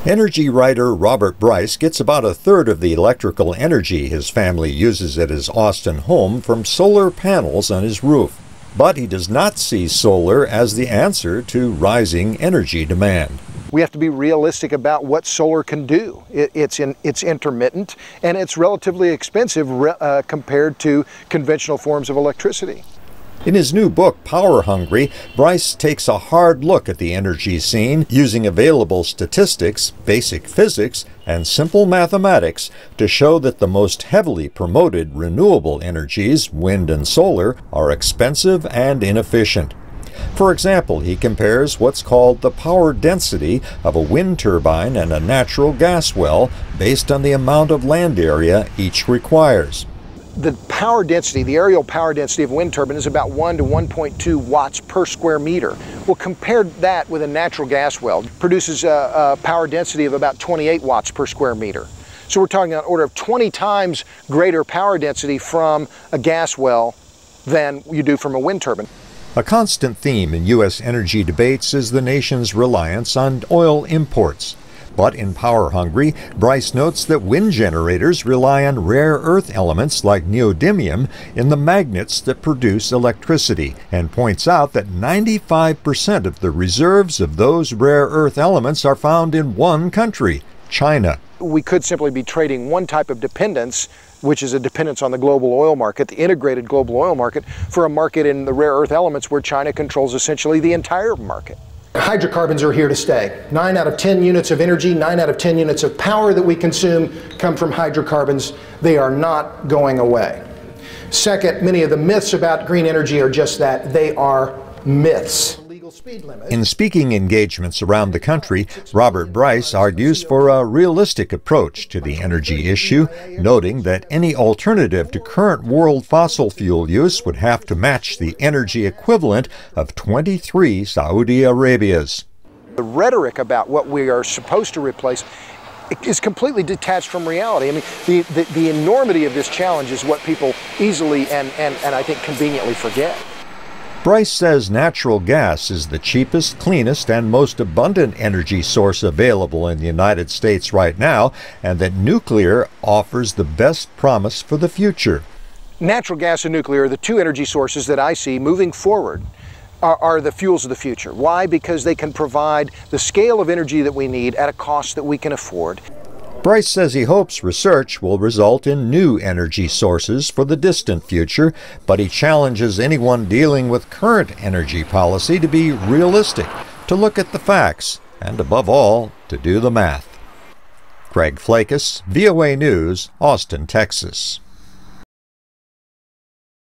Energy writer Robert Bryce gets about a third of the electrical energy his family uses at his Austin home from solar panels on his roof. But he does not see solar as the answer to rising energy demand. We have to be realistic about what solar can do. It's intermittent and it's relatively expensive compared to conventional forms of electricity. In his new book, Power Hungry, Bryce takes a hard look at the energy scene using available statistics, basic physics, and simple mathematics to show that the most heavily promoted renewable energies, wind and solar, are expensive and inefficient. For example, he compares what's called the power density of a wind turbine and a natural gas well based on the amount of land area each requires. The power density, the aerial power density of a wind turbine is about 1 to 1.2 watts per square meter. Well, compare that with a natural gas well. It produces a power density of about 28 watts per square meter. So we're talking an order of 20 times greater power density from a gas well than you do from a wind turbine. A constant theme in U.S. energy debates is the nation's reliance on oil imports. But in Power Hungry, Bryce notes that wind generators rely on rare earth elements like neodymium in the magnets that produce electricity, and points out that 95% of the reserves of those rare earth elements are found in one country, China. We could simply be trading one type of dependence, which is a dependence on the global oil market, the integrated global oil market, for a market in the rare earth elements where China controls essentially the entire market. Hydrocarbons are here to stay. 9 out of 10 units of energy, 9 out of 10 units of power that we consume come from hydrocarbons. They are not going away. Second, many of the myths about green energy are just that. They are myths. In speaking engagements around the country, Robert Bryce argues for a realistic approach to the energy issue, noting that any alternative to current world fossil fuel use would have to match the energy equivalent of 23 Saudi Arabias. The rhetoric about what we are supposed to replace is completely detached from reality. I mean, the enormity of this challenge is what people easily and I think conveniently forget. Bryce says natural gas is the cheapest, cleanest, and most abundant energy source available in the United States right now, and that nuclear offers the best promise for the future. Natural gas and nuclear are the two energy sources that I see moving forward are the fuels of the future. Why? Because they can provide the scale of energy that we need at a cost that we can afford. Bryce says he hopes research will result in new energy sources for the distant future, but he challenges anyone dealing with current energy policy to be realistic, to look at the facts, and above all, to do the math. Flakus, VOA News, Austin, Texas.